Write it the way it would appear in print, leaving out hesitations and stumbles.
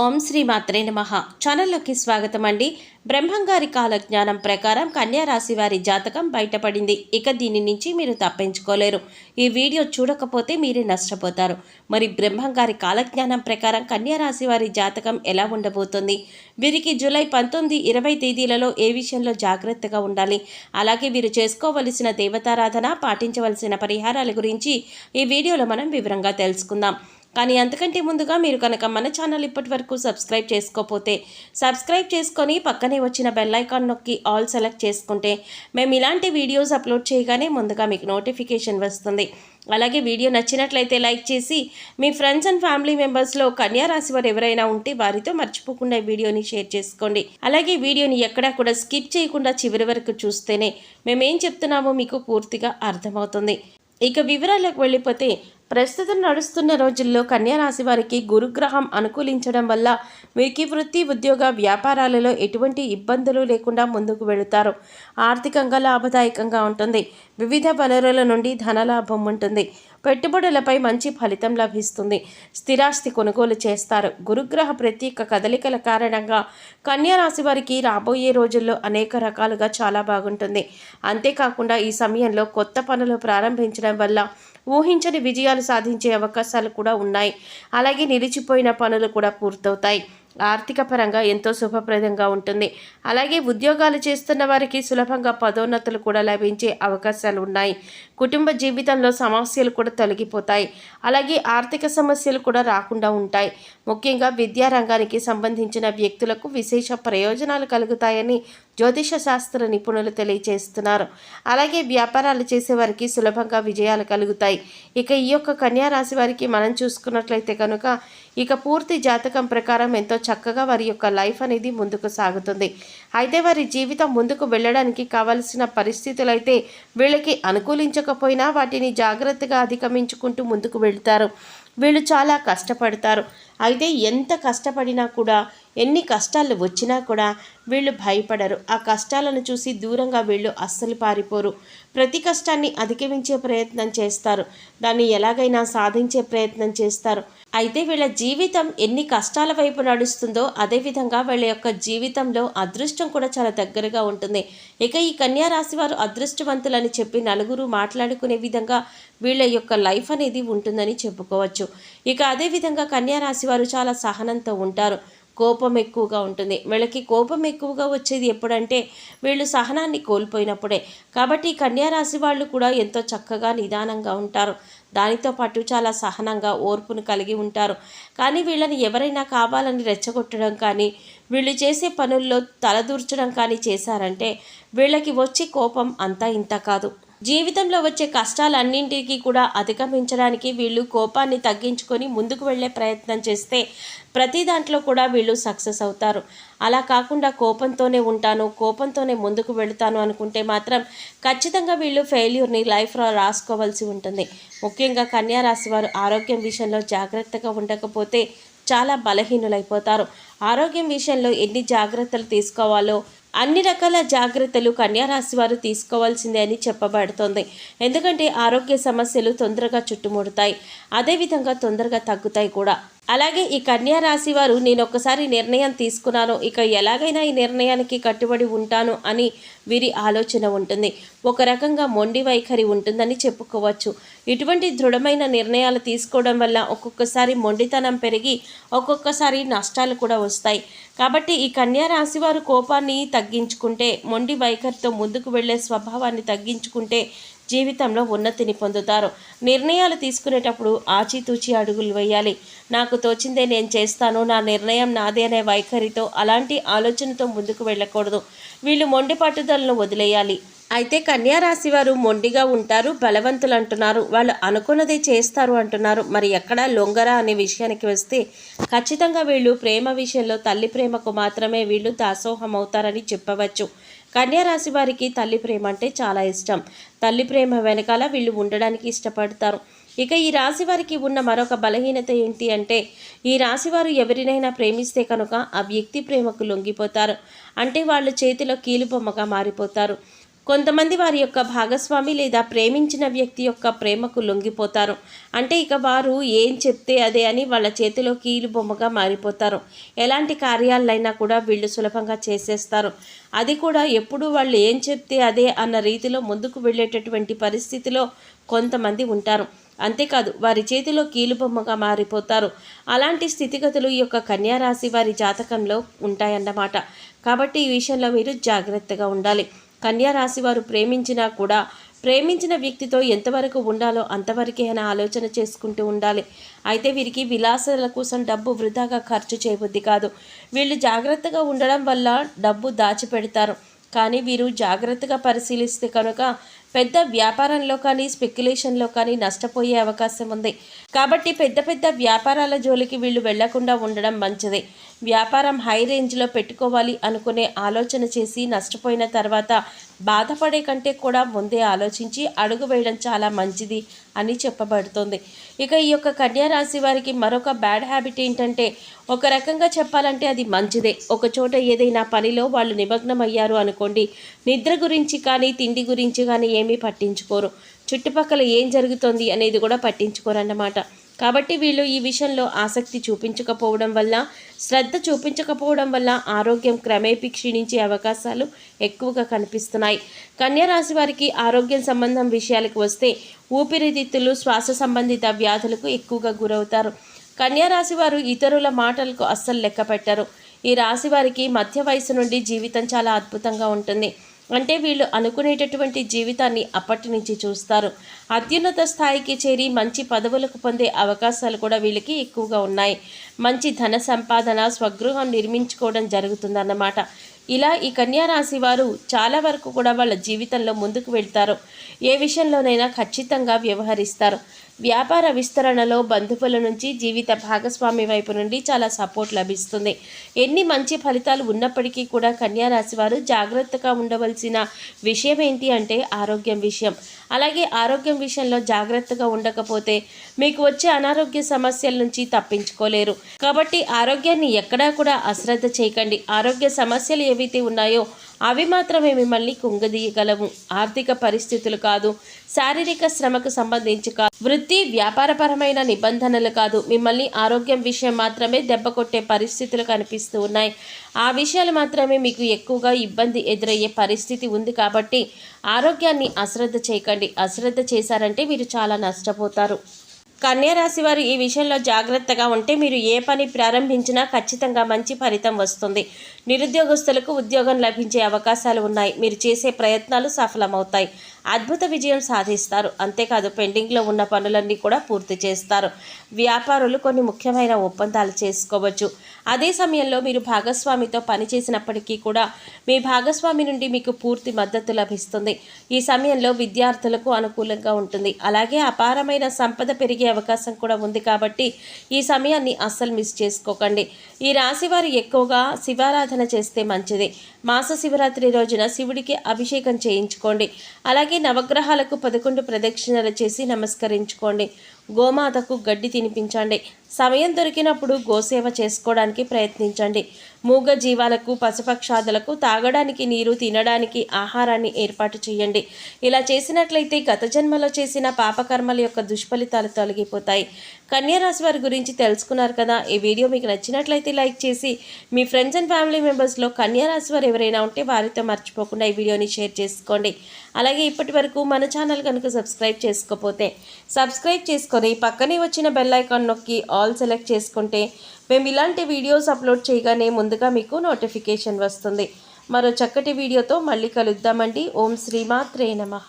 ఓం శ్రీ మాత్రే నమః. ఛానల్లోకి స్వాగతం అండి. బ్రహ్మంగారి కాలజ్ఞానం ప్రకారం కన్యా రాశి వారి జాతకం బయటపడింది. ఇక దీని నుంచి మీరు తప్పించుకోలేరు. ఈ వీడియో చూడకపోతే మీరే నష్టపోతారు. మరి బ్రహ్మంగారి కాలజ్ఞానం ప్రకారం కన్యా రాశి వారి జాతకం ఎలా ఉండబోతుంది, వీరికి జూలై 19, 20 తేదీలలో ఏ విషయంలో జాగ్రత్తగా ఉండాలి, అలాగే వీరు చేసుకోవలసిన దేవతారాధన, పాటించవలసిన పరిహారాల గురించి ఈ వీడియోలో మనం వివరంగా తెలుసుకుందాం. కానీ అంతకంటే ముందుగా మీరు కనుక మన ఛానల్ ఇప్పటి వరకు సబ్స్క్రైబ్ చేసుకోకపోతే సబ్స్క్రైబ్ చేసుకొని పక్కనే వచ్చిన బెల్ ఐకాన్ నొక్కి ఆల్ సెలెక్ట్ చేసుకుంటే మేము ఇలాంటి వీడియోస్ అప్లోడ్ చేయగానే ముందుగా మీకు నోటిఫికేషన్ వస్తుంది. అలాగే వీడియో నచ్చినట్లయితే లైక్ చేసి మీ ఫ్రెండ్స్ అండ్ ఫ్యామిలీ మెంబర్స్లో కన్యా రాశి వారు ఎవరైనా ఉంటే వారితో మర్చిపోకుండా వీడియోని షేర్ చేసుకోండి. అలాగే వీడియోని ఎక్కడా కూడా స్కిప్ చేయకుండా చివరి వరకు చూస్తేనే మేమేం చెప్తున్నామో మీకు పూర్తిగా అర్థమవుతుంది. ఇక వివరాలకు వెళ్ళిపోతే, ప్రస్తుతం నడుస్తున్న రోజుల్లో కన్యా రాశి వారికి గురుగ్రహం అనుకూలించడం వల్ల వీరికి వృత్తి, ఉద్యోగ, వ్యాపారాలలో ఎటువంటి ఇబ్బందులు లేకుండా ముందుకు వెళుతారు. ఆర్థికంగా లాభదాయకంగా ఉంటుంది. వివిధ వనరుల నుండి ధనలాభం ఉంటుంది. పెట్టుబడులపై మంచి ఫలితం లభిస్తుంది. స్థిరాస్తి కొనుగోలు చేస్తారు. గురుగ్రహ ప్రత్యేక కదలికల కారణంగా కన్యా రాశి వారికి రాబోయే రోజుల్లో అనేక రకాలుగా చాలా బాగుంటుంది. అంతేకాకుండా ఈ సమయంలో కొత్త పనులు ప్రారంభించడం వల్ల ఊహించని విజయాలు సాధించే అవకాశాలు కూడా ఉన్నాయి. అలాగే నిలిచిపోయిన పనులు కూడా పూర్తవుతాయి. ఆర్థిక పరంగా ఎంతో శుభప్రదంగా ఉంటుంది. అలాగే ఉద్యోగాలు చేస్తున్న వారికి సులభంగా పదోన్నతులు కూడా లభించే అవకాశాలు ఉన్నాయి. కుటుంబ జీవితంలో సమస్యలు కూడా తొలగిపోతాయి. అలాగే ఆర్థిక సమస్యలు కూడా రాకుండా ఉంటాయి. ముఖ్యంగా విద్యారంగానికి సంబంధించిన వ్యక్తులకు విశేష ప్రయోజనాలు కలుగుతాయని జ్యోతిష శాస్త్ర నిపుణులు తెలియజేస్తున్నారు. అలాగే వ్యాపారాలు చేసేవారికి సులభంగా విజయాలు కలుగుతాయి. ఇక ఈ యొక్క కన్యా రాశి వారికి మనం చూసుకున్నట్లయితే కనుక ఇక పూర్తి జాతకం ప్రకారం ఎంతో చక్కగా వారి యొక్క లైఫ్ అనేది ముందుకు సాగుతుంది. అయితే వారి జీవితం ముందుకు వెళ్ళడానికి కావలసిన పరిస్థితులు అయితే వీళ్ళకి అనుకూలించకపోయినా వాటిని జాగ్రత్తగా అధిగమించుకుంటూ ముందుకు వెళ్తారు. వీళ్ళు చాలా కష్టపడతారు. అయితే ఎంత కష్టపడినా కూడా, ఎన్ని కష్టాలు వచ్చినా కూడా వీళ్ళు భయపడరు. ఆ కష్టాలను చూసి దూరంగా వీళ్ళు అస్సలు పారిపోరు. ప్రతి కష్టాన్ని అధిగమించే ప్రయత్నం చేస్తారు. దాన్ని ఎలాగైనా సాధించే ప్రయత్నం చేస్తారు. అయితే వీళ్ళ జీవితం ఎన్ని కష్టాల వైపు నడుస్తుందో అదేవిధంగా వీళ్ళ యొక్క జీవితంలో అదృష్టం కూడా చాలా దగ్గరగా ఉంటుంది. ఇక ఈ కన్యా రాశి వారు అదృష్టవంతులని చెప్పి నలుగురు మాట్లాడుకునే విధంగా వీళ్ళ యొక్క లైఫ్ అనేది ఉంటుందని చెప్పుకోవచ్చు. ఇక అదేవిధంగా కన్యా రాశి వారు చాలా సహనంతో ఉంటారు. కోపం ఎక్కువగా ఉంటుంది. వీళ్ళకి కోపం ఎక్కువగా వచ్చేది ఎప్పుడంటే వీళ్ళు సహనాన్ని కోల్పోయినప్పుడే. కాబట్టి కన్యా రాశి వాళ్ళు కూడా ఎంతో చక్కగా నిదానంగా ఉంటారు. దానితో పాటు చాలా సహనంగా ఓర్పును కలిగి ఉంటారు. కానీ వీళ్ళని ఎవరైనా కావాలని రెచ్చగొట్టడం కానీ, వీళ్ళు చేసే పనుల్లో తలదూర్చడం కానీ చేశారంటే వీళ్ళకి వచ్చే కోపం అంతా ఇంత కాదు. జీవితంలో వచ్చే కష్టాలన్నింటికీ కూడా అధిగమించడానికి వీళ్ళు కోపాన్ని తగ్గించుకొని ముందుకు వెళ్ళే ప్రయత్నం చేస్తే ప్రతి దాంట్లో కూడా వీళ్ళు సక్సెస్ అవుతారు. అలా కాకుండా కోపంతోనే ఉంటాను, కోపంతోనే ముందుకు వెళుతాను అనుకుంటే మాత్రం ఖచ్చితంగా వీళ్ళు ఫెయిల్యూర్ని లైఫ్లో రాసుకోవాల్సి ఉంటుంది. ముఖ్యంగా కన్యా రాశి వారు ఆరోగ్యం విషయంలో జాగ్రత్తగా ఉండకపోతే చాలా బలహీనులైపోతారు. ఆరోగ్యం విషయంలో ఎన్ని జాగ్రత్తలు తీసుకోవాలో అన్ని రకాల జాగ్రత్తలు కన్యా రాశి వారు తీసుకోవాల్సిందే అని చెప్పబడుతోంది. ఎందుకంటే ఆరోగ్య సమస్యలు తొందరగా చుట్టుముడతాయి, అదేవిధంగా తొందరగా తగ్గుతాయి కూడా. అలాగే ఈ కన్యా రాశి వారు నేను ఒక్కసారి నిర్ణయం తీసుకున్నాను, ఇక ఎలాగైనా ఈ నిర్ణయానికి కట్టుబడి ఉంటాను అని వీరి ఆలోచన ఉంటుంది. ఒక రకంగా మొండి వైఖరి ఉంటుందని చెప్పుకోవచ్చు. ఇటువంటి దృఢమైన నిర్ణయాలు తీసుకోవడం వల్ల ఒక్కొక్కసారి మొండితనం పెరిగి ఒక్కొక్కసారి నష్టాలు కూడా వస్తాయి. కాబట్టి ఈ కన్యా రాశి వారు కోపాన్ని తగ్గించుకుంటే, మొండి వైఖరితో ముందుకు వెళ్ళే స్వభావాన్ని తగ్గించుకుంటే జీవితంలో ఉన్నతిని పొందుతారు. నిర్ణయాలు తీసుకునేటప్పుడు ఆచితూచి అడుగులు వేయాలి. నాకు తోచిందే నేను చేస్తాను, నా నిర్ణయం నాదే అనే వైఖరితో, అలాంటి ఆలోచనతో ముందుకు వెళ్ళకూడదు. వీళ్ళు మొండి పట్టుదలను వదిలేయాలి. అయితే కన్యా రాశి వారు మొండిగా ఉంటారు, బలవంతులు అంటున్నారు, వాళ్ళు అనుకున్నదే చేస్తారు అంటున్నారు. మరి ఎక్కడా లొంగరా అనే విషయానికి వస్తే ఖచ్చితంగా వీళ్ళు ప్రేమ విషయంలో తల్లి ప్రేమకు మాత్రమే వీళ్ళు దాసోహం అవుతారని చెప్పవచ్చు. కన్యా రాశి వారికి తల్లి ప్రేమ అంటే చాలా ఇష్టం. తల్లి ప్రేమ వెనకాల వీళ్ళు ఉండడానికి ఇష్టపడతారు. ఇక ఈ రాశి వారికి ఉన్న మరొక బలహీనత ఏంటి అంటే, ఈ రాశివారు ఎవరినైనా ప్రేమిస్తే కనుక ఆ వ్యక్తి ప్రేమకు లొంగిపోతారు. అంటే వాళ్ళ చేతిలో కీలుబొమ్మగా మారిపోతారు. కొంతమంది వారి యొక్క భాగస్వామి లేదా ప్రేమించిన వ్యక్తి యొక్క ప్రేమకు లొంగిపోతారు. అంటే ఇక వారు ఏం చెప్తే అదే అని వాళ్ళ చేతిలో కీలుబొమ్మగా మారిపోతారు. ఎలాంటి కార్యాలైనా కూడా వీళ్ళు సులభంగా చేసేస్తారు. అది కూడా ఎప్పుడు వాళ్ళు ఏం చెప్తే అదే అన్న రీతిలో ముందుకు వెళ్ళేటటువంటి పరిస్థితిలో కొంతమంది ఉంటారు. అంతేకాదు వారి చేతిలో కీలుబొమ్మగా మారిపోతారు. అలాంటి స్థితిగతులు ఈ యొక్క కన్యారాశి వారి జాతకంలో ఉంటాయన్నమాట. కాబట్టి ఈ విషయంలో మీరు జాగ్రత్తగా ఉండాలి. కన్యారాశి వారు ప్రేమించినా కూడా ప్రేమించిన వ్యక్తితో ఎంతవరకు ఉండాలో అంతవరకే అని ఆలోచన చేసుకుంటూ ఉండాలి. అయితే వీరికి విలాసాల కోసం డబ్బు వృధాగా ఖర్చు చేయబుద్ధి కాదు. వీళ్ళు జాగ్రత్తగా ఉండడం వల్ల డబ్బు దాచిపెడతారు. కానీ వీరు జాగ్రత్తగా పరిశీలిస్తే కనుక పెద్ద వ్యాపారంలో కానీ స్పెక్యులేషన్లో కానీ నష్టపోయే అవకాశం ఉంది. కాబట్టి పెద్ద పెద్ద వ్యాపారాల జోలికి వీళ్ళు వెళ్లకుండా ఉండడం మంచిది. వ్యాపారం హై రేంజ్లో పెట్టుకోవాలి అనుకునే ఆలోచన చేసి నష్టపోయిన తర్వాత బాధపడే కంటే కూడా ముందే ఆలోచించి అడుగు వేయడం చాలా మంచిది అని చెప్పబడుతుంది. ఇక ఈ యొక్క కన్యారాశి వారికి మరొక బ్యాడ్ హ్యాబిట్ ఏంటంటే, ఒక రకంగా చెప్పాలంటే అది మంచిదే. ఒక చోట ఏదైనా పనిలో వాళ్ళు నిమగ్నం అయ్యారు అనుకోండి, నిద్ర గురించి కానీ తిండి గురించి కానీ ఏమీ పట్టించుకోరు. చుట్టుపక్కల ఏం జరుగుతుంది అనేది కూడా పట్టించుకోరన్నమాట. కాబట్టి వీళ్ళు ఈ విషయంలో ఆసక్తి చూపించకపోవడం వల్ల, శ్రద్ధ చూపించకపోవడం వల్ల ఆరోగ్యం క్రమేపీ క్షీణించే అవకాశాలు ఎక్కువగా కనిపిస్తున్నాయి. కన్యారాశి వారికి ఆరోగ్యం సంబంధం విషయాలకు వస్తే ఊపిరితిత్తులు, శ్వాస సంబంధిత వ్యాధులకు ఎక్కువగా గురవుతారు. కన్యారాశి వారు ఇతరుల మాటలకు అస్సలు లెక్క పెట్టరు. ఈ రాశి వారికి మధ్య వయసు నుండి జీవితం చాలా అద్భుతంగా ఉంటుంది. అంటే వీళ్ళు అనుకునేటటువంటి జీవితాన్ని అప్పటి నుంచి చూస్తారు. అత్యున్నత స్థాయికి చేరి మంచి పదవులకు పొందే అవకాశాలు కూడా వీళ్ళకి ఎక్కువగా ఉన్నాయి. మంచి ధన సంపాదన, స్వగృహం నిర్మించుకోవడం జరుగుతుందన్నమాట. ఇలా ఈ కన్యారాశి వారు చాలా వరకు కూడా వాళ్ళ జీవితంలో ముందుకు వెళ్తారు. ఏ విషయంలోనైనా ఖచ్చితంగా వ్యవహరిస్తారు. వ్యాపార విస్తరణలో బంధువుల నుంచి, జీవిత భాగస్వామి వైపు నుండి చాలా సపోర్ట్ లభిస్తుంది. ఎన్ని మంచి ఫలితాలు ఉన్నప్పటికీ కూడా కన్యారాశి వారు జాగ్రత్తగా ఉండవలసిన విషయం ఏంటి అంటే ఆరోగ్యం విషయం. అలాగే ఆరోగ్యం విషయంలో జాగ్రత్తగా ఉండకపోతే మీకు వచ్చే అనారోగ్య సమస్యల నుంచి తప్పించుకోలేరు. కాబట్టి ఆరోగ్యాన్ని ఎక్కడా కూడా అశ్రద్ధ చేయకండి. ఆరోగ్య సమస్యలు ఏవైతే ఉన్నాయో అవి మాత్రమే మిమ్మల్ని కుంగదీయగలవు. ఆర్థిక పరిస్థితులు కాదు, శారీరక శ్రమకు సంబంధించి కాదు, వృత్తి వ్యాపారపరమైన నిబంధనలు కాదు, మిమ్మల్ని ఆరోగ్యం విషయం మాత్రమే దెబ్బ కొట్టే పరిస్థితులు కనిపిస్తూ ఉన్నాయి. ఆ విషయాలు మాత్రమే మీకు ఎక్కువగా ఇబ్బంది ఎదురయ్యే పరిస్థితి ఉంది. కాబట్టి ఆరోగ్యాన్ని అశ్రద్ధ చేయకండి. అశ్రద్ధ చేశారంటే మీరు చాలా నష్టపోతారు. కన్యారాశి వారు ఈ విషయంలో జాగ్రత్తగా ఉంటే మీరు ఏ పని ప్రారంభించినా ఖచ్చితంగా మంచి ఫలితం వస్తుంది. నిరుద్యోగస్తులకు ఉద్యోగం లభించే అవకాశాలు ఉన్నాయి. మీరు చేసే ప్రయత్నాలు సఫలమవుతాయి. అద్భుత విజయం సాధిస్తారు. అంతేకాదు పెండింగ్లో ఉన్న పనులన్నీ కూడా పూర్తి చేస్తారు. వ్యాపారులు కొన్ని ముఖ్యమైన ఒప్పందాలు చేసుకోవచ్చు. అదే సమయంలో మీరు భాగస్వామితో పనిచేసినప్పటికీ కూడా మీ భాగస్వామి నుండి మీకు పూర్తి మద్దతు లభిస్తుంది. ఈ సమయంలో విద్యార్థులకు అనుకూలంగా ఉంటుంది. అలాగే అపారమైన సంపద పెరిగే అవకాశం కూడా ఉంది. కాబట్టి ఈ సమయాన్ని అస్సలు మిస్ చేసుకోకండి. ఈ రాశి వారు ఎక్కువగా శివారాధన చేస్తే మంచిది. మాస శివరాత్రి రోజున శివుడికి అభిషేకం చేయించుకోండి. అలాగే నవగ్రహాలకు 11 ప్రదక్షిణలు చేసి నమస్కరించుకోండి. గోమాతకు గడ్డి తినిపించండి. సమయం దొరికినప్పుడు గోసేవ చేసుకోవడానికి ప్రయత్నించండి. మూగ జీవాలకు, పశుపక్షాదులకు తాగడానికి నీరు, తినడానికి ఆహారాన్ని ఏర్పాటు చేయండి. ఇలా చేసినట్లయితే గత జన్మలో చేసిన పాపకర్మల యొక్క దుష్ఫలితాలు తొలగిపోతాయి. కన్యారాశి వారి గురించి తెలుసుకున్నారు కదా. ఈ వీడియో మీకు నచ్చినట్లయితే లైక్ చేసి మీ ఫ్రెండ్స్ అండ్ ఫ్యామిలీ మెంబర్స్లో కన్యారాశి వారు ఎవరైనా ఉంటే వారితో మర్చిపోకుండా ఈ వీడియోని షేర్ చేసుకోండి. అలాగే ఇప్పటి వరకు మన ఛానల్ కనుక సబ్స్క్రైబ్ చేసుకోకపోతే సబ్స్క్రైబ్ చేసుకొని పక్కనే వచ్చిన బెల్ ఐకాన్ నొక్కి ఆల్ సెలెక్ట్ చేసుకుంటే మేము ఇలాంటి వీడియోస్ అప్లోడ్ చేయగానే ముందుగా మీకు నోటిఫికేషన్ వస్తుంది. మరో చక్కటి వీడియోతో మళ్ళీ కలుద్దామండి. ఓం శ్రీమాత్రే నమః.